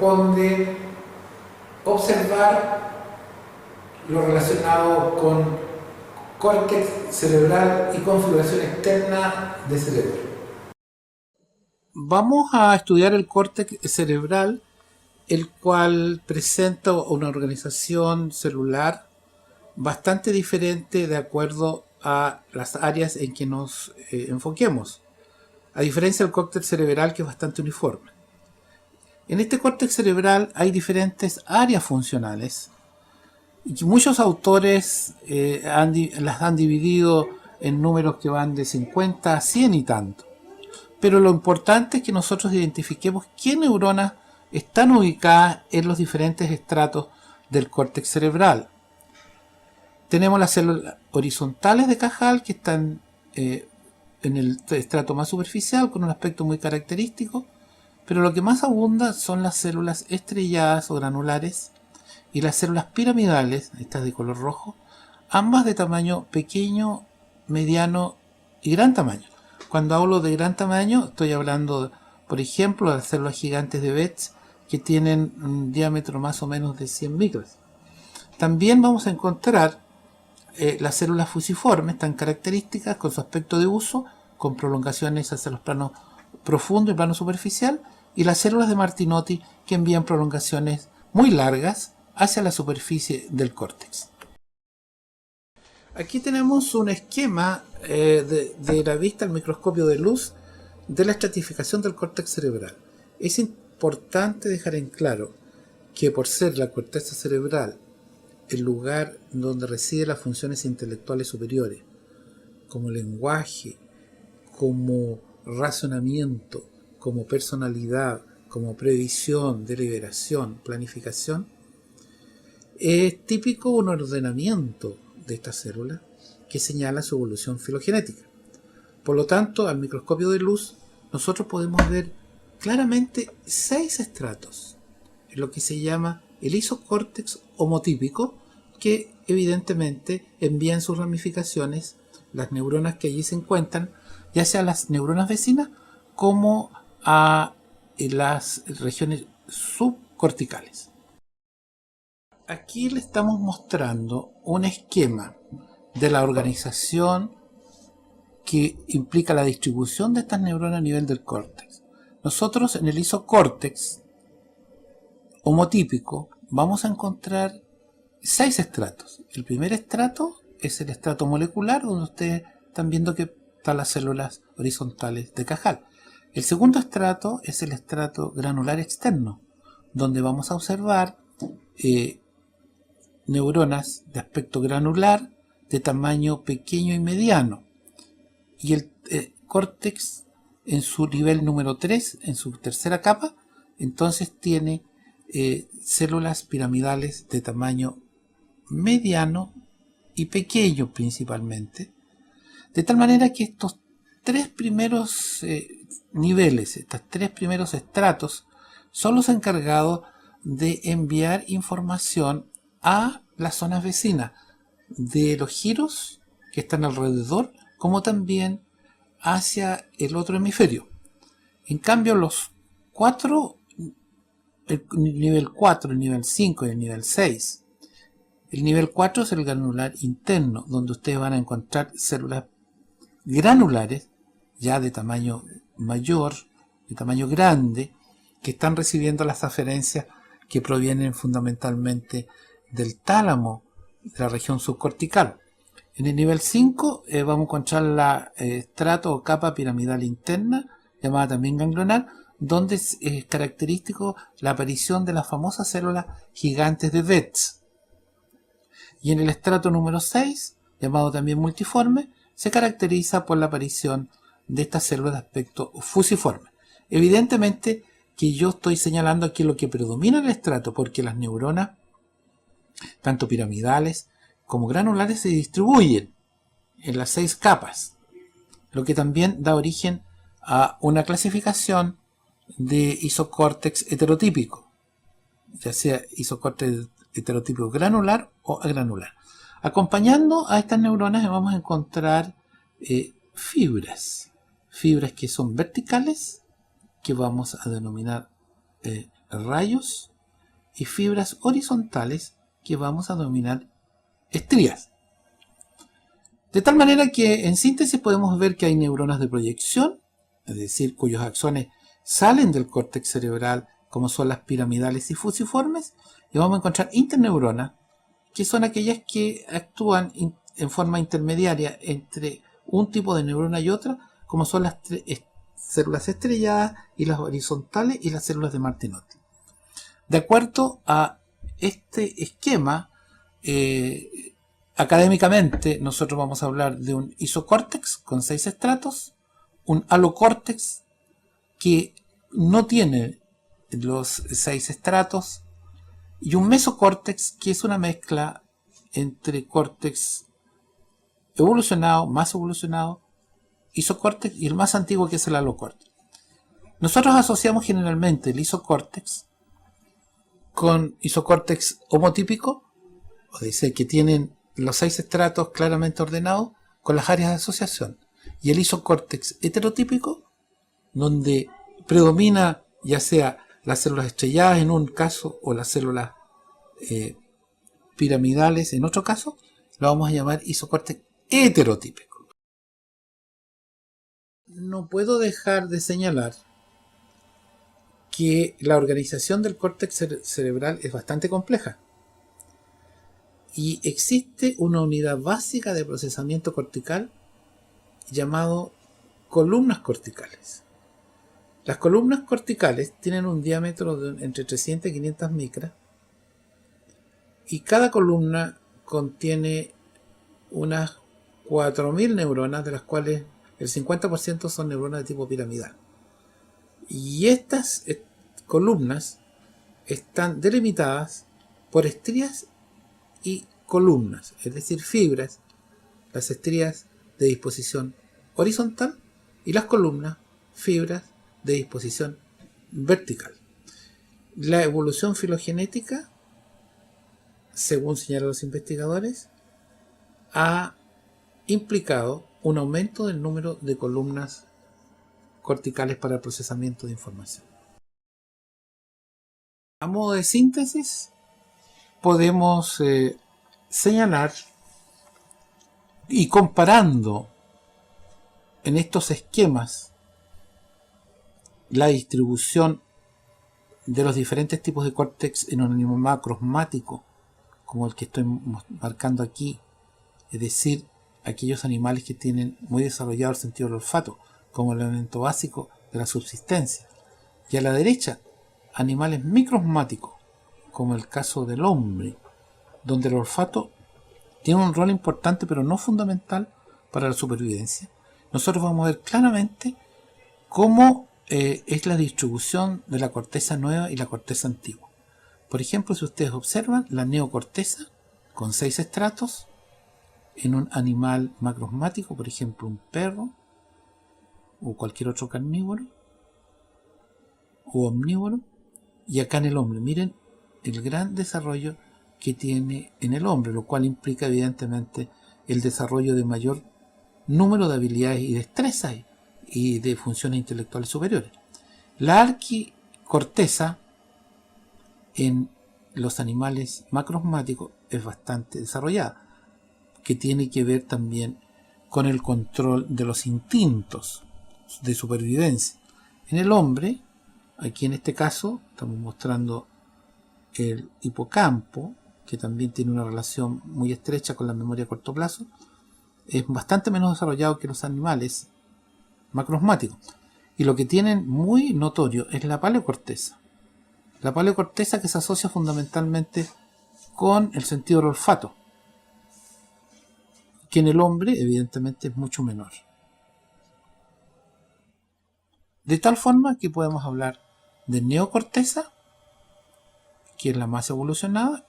corresponde observar lo relacionado con córtex cerebral y configuración externa de cerebro. Vamos a estudiar el córtex cerebral, el cual presenta una organización celular bastante diferente de acuerdo a las áreas en que nos enfoquemos, a diferencia del córtex cerebral, que es bastante uniforme. En este córtex cerebral hay diferentes áreas funcionales y muchos autores las han dividido en números que van de 50 a 100 y tanto. Pero lo importante es que nosotros identifiquemos qué neuronas están ubicadas en los diferentes estratos del córtex cerebral. Tenemos las células horizontales de Cajal, que están en el estrato más superficial, con un aspecto muy característico, pero lo que más abunda son las células estrelladas o granulares y las células piramidales, estas de color rojo, ambas de tamaño pequeño, mediano y gran tamaño. Cuando hablo de gran tamaño, estoy hablando, por ejemplo, de las células gigantes de Betz, que tienen un diámetro más o menos de 100 micras. También vamos a encontrar las células fusiformes, tan características con su aspecto de uso, con prolongaciones hacia los planos profundo y plano superficial, y las células de Martinotti, que envían prolongaciones muy largas hacia la superficie del córtex. Aquí tenemos un esquema de la vista al microscopio de luz de la estratificación del córtex cerebral. Es importante dejar en claro que, por ser la corteza cerebral el lugar donde residen las funciones intelectuales superiores, como lenguaje, como razonamiento, como personalidad, como previsión, deliberación, planificación, es típico un ordenamiento de estas células que señala su evolución filogenética. Por lo tanto, al microscopio de luz, nosotros podemos ver claramente 6 estratos, en lo que se llama el isocórtex homotípico, que evidentemente envían sus ramificaciones las neuronas que allí se encuentran, ya sea las neuronas vecinas como a las regiones subcorticales. Aquí le estamos mostrando un esquema de la organización que implica la distribución de estas neuronas a nivel del córtex. Nosotros en el isocórtex homotípico vamos a encontrar 6 estratos. El primer estrato es el estrato molecular, donde ustedes están viendo que están las células horizontales de Cajal. El segundo estrato es el estrato granular externo, donde vamos a observar neuronas de aspecto granular de tamaño pequeño y mediano. Y el córtex en su nivel número 3, en su tercera capa, entonces tiene células piramidales de tamaño mediano y pequeño principalmente, de tal manera que estos 3 primeros niveles, estos 3 primeros estratos, son los encargados de enviar información a las zonas vecinas de los giros que están alrededor, como también hacia el otro hemisferio. En cambio, el nivel 4, el nivel 5 y el nivel 6, el nivel 4 es el granular interno, donde ustedes van a encontrar células granulares, ya de tamaño mayor, de tamaño grande, que están recibiendo las aferencias que provienen fundamentalmente del tálamo, de la región subcortical. En el nivel 5 vamos a encontrar la estrato o capa piramidal interna, llamada también ganglionar, donde es característico la aparición de las famosas células gigantes de Betz. Y en el estrato número 6, llamado también multiforme, se caracteriza por la aparición de estas células de aspecto fusiforme. Evidentemente que yo estoy señalando aquí lo que predomina en el estrato, porque las neuronas, tanto piramidales como granulares, se distribuyen en las 6 capas, lo que también da origen a una clasificación de isocórtex heterotípico, ya sea isocórtex heterotípico granular o agranular. Acompañando a estas neuronas vamos a encontrar fibras que son verticales, que vamos a denominar rayos y fibras horizontales que vamos a denominar estrías. De tal manera que en síntesis podemos ver que hay neuronas de proyección, es decir, cuyos axones salen del córtex cerebral, como son las piramidales y fusiformes, y vamos a encontrar interneuronas, que son aquellas que actúan en forma intermediaria entre un tipo de neurona y otra, como son las células estrelladas y las horizontales y las células de Martinotti. De acuerdo a este esquema, académicamente nosotros vamos a hablar de un isocórtex con 6 estratos, un alocórtex que no tiene los 6 estratos, y un mesocórtex que es una mezcla entre córtex evolucionado, más evolucionado, isocórtex y el más antiguo, que es el alocórtex. Nosotros asociamos generalmente el isocórtex con isocórtex homotípico, o dice que tienen los 6 estratos claramente ordenados, con las áreas de asociación, y el isocórtex heterotípico, donde predomina ya sea las células estrelladas en un caso o las células piramidales en otro caso, lo vamos a llamar isocórtex heterotípico. No puedo dejar de señalar que la organización del córtex cerebral es bastante compleja y existe una unidad básica de procesamiento cortical llamado columnas corticales. Las columnas corticales tienen un diámetro de entre 300 y 500 micras, y cada columna contiene unas 4000 neuronas, de las cuales el 50% son neuronas de tipo piramidal. Y estas columnas están delimitadas por estrías y columnas, es decir, fibras, las estrías de disposición horizontal y las columnas, fibras de disposición vertical. La evolución filogenética, según señalan los investigadores, ha implicado un aumento del número de columnas corticales para el procesamiento de información. A modo de síntesis, podemos señalar, y comparando en estos esquemas la distribución de los diferentes tipos de córtex en un animal macrosmático, como el que estoy marcando aquí, es decir, aquellos animales que tienen muy desarrollado el sentido del olfato como el elemento básico de la subsistencia, y a la derecha animales microsmáticos como el caso del hombre, donde el olfato tiene un rol importante pero no fundamental para la supervivencia. Nosotros vamos a ver claramente cómo es la distribución de la corteza nueva y la corteza antigua. Por ejemplo, si ustedes observan la neocorteza con 6 estratos en un animal macrosmático, por ejemplo un perro o cualquier otro carnívoro o omnívoro, y acá en el hombre, miren el gran desarrollo que tiene en el hombre, lo cual implica evidentemente el desarrollo de mayor número de habilidades y destrezas y de funciones intelectuales superiores. La arquicorteza en los animales macrosmáticos es bastante desarrollada, que tiene que ver también con el control de los instintos de supervivencia. En el hombre, aquí en este caso, estamos mostrando el hipocampo, que también tiene una relación muy estrecha con la memoria a corto plazo, es bastante menos desarrollado que los animales macrosmáticos. Y lo que tienen muy notorio es la paleocorteza. La paleocorteza, que se asocia fundamentalmente con el sentido del olfato, que en el hombre evidentemente es mucho menor. De tal forma que podemos hablar de neocorteza, que es la más evolucionada,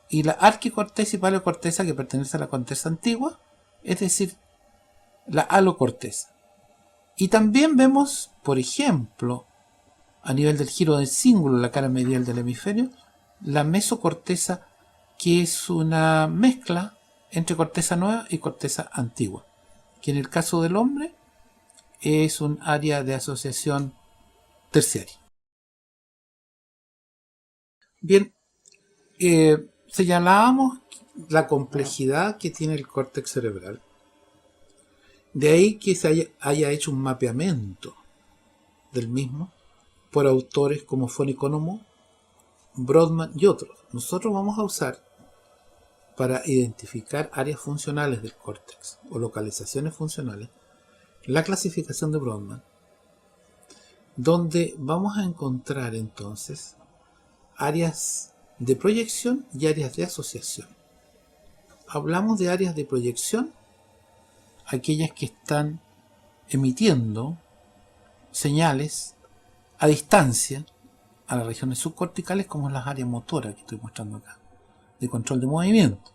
y la arquicorteza y paleocorteza, que pertenece a la corteza antigua, es decir, la alocorteza. Y también vemos, por ejemplo, a nivel del giro del cíngulo, la cara medial del hemisferio, la mesocorteza, que es una mezcla entre corteza nueva y corteza antigua, que en el caso del hombre es un área de asociación terciaria. Bien, señalábamos la complejidad que tiene el córtex cerebral. De ahí que se haya hecho un mapeamiento del mismo por autores como von Economo, Brodmann y otros. Nosotros vamos a usar para identificar áreas funcionales del córtex o localizaciones funcionales la clasificación de Brodmann, donde vamos a encontrar entonces áreas de proyección y áreas de asociación. Hablamos de áreas de proyección, aquellas que están emitiendo señales a distancia a las regiones subcorticales, como las áreas motoras que estoy mostrando acá, de control de movimiento.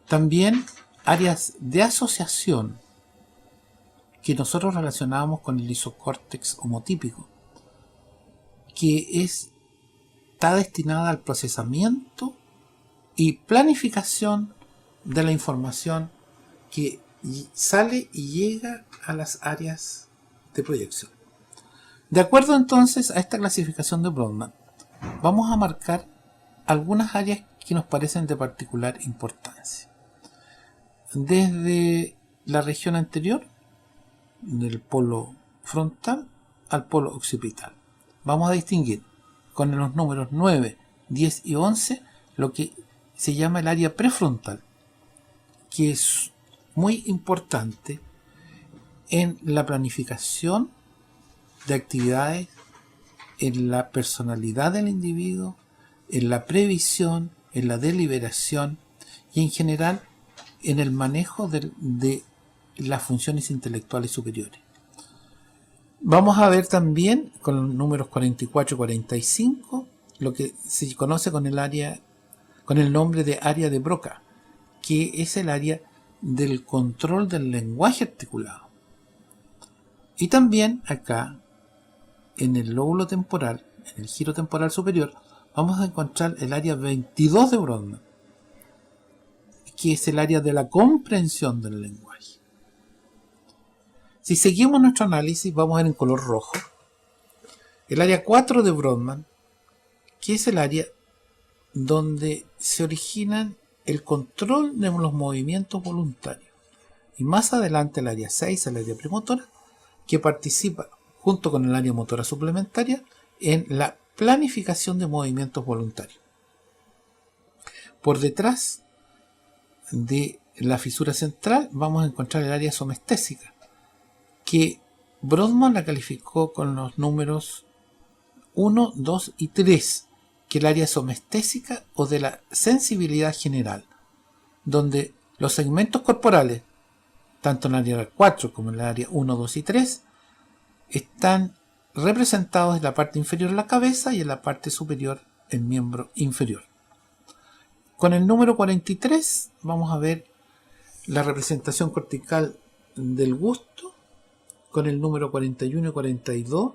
También áreas de asociación que nosotros relacionamos con el isocórtex homotípico, que está destinada al procesamiento y planificación de la información que sale y llega a las áreas de proyección. De acuerdo entonces a esta clasificación de Brodmann, vamos a marcar algunas áreas que nos parecen de particular importancia. Desde la región anterior, del polo frontal al polo occipital. Vamos a distinguir con los números 9, 10 y 11 lo que se llama el área prefrontal, que es muy importante en la planificación de actividades, en la personalidad del individuo, en la previsión, en la deliberación y en general en el manejo de las funciones intelectuales superiores. Vamos a ver también con los números 44 y 45 lo que se conoce con el nombre de área de Broca, que es el área del control del lenguaje articulado. Y también acá, en el lóbulo temporal, en el giro temporal superior, vamos a encontrar el área 22 de Brodmann, que es el área de la comprensión del lenguaje. Si seguimos nuestro análisis, vamos a ver en color rojo el área 4 de Brodmann, que es el área donde se originan el control de los movimientos voluntarios. Y más adelante el área 6, el área premotora, que participa junto con el área motora suplementaria en la planificación de movimientos voluntarios. Por detrás de la fisura central vamos a encontrar el área somestésica, que Brodmann la calificó con los números 1, 2 y 3, que es el área somestésica o de la sensibilidad general, donde los segmentos corporales, tanto en el área 4 como en el área 1, 2 y 3, están representados en la parte inferior de la cabeza y en la parte superior el miembro inferior. Con el número 43 vamos a ver la representación cortical del gusto, con el número 41 y 42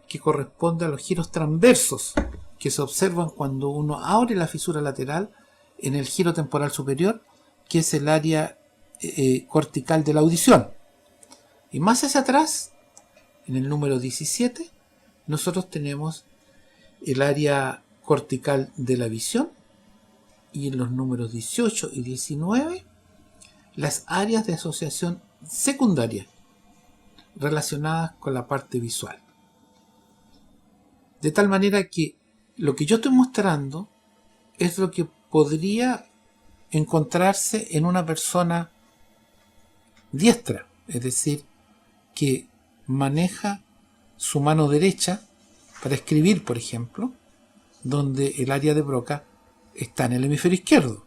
que corresponde a los giros transversos que se observan cuando uno abre la fisura lateral en el giro temporal superior, que es el área cortical de la audición. Y más hacia atrás, en el número 17, nosotros tenemos el área cortical de la visión, y en los números 18 y 19, las áreas de asociación secundaria relacionadas con la parte visual. De tal manera que lo que yo estoy mostrando es lo que podría encontrarse en una persona diestra, es decir, que maneja su mano derecha para escribir, por ejemplo, donde el área de Broca está en el hemisferio izquierdo.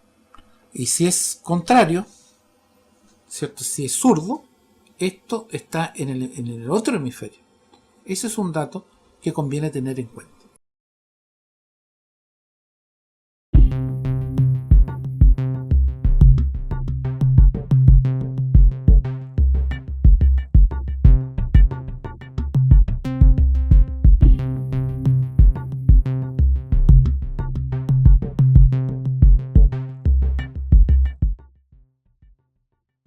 Y si es contrario, ¿cierto? Si es zurdo, esto está en el otro hemisferio. Ese es un dato que conviene tener en cuenta.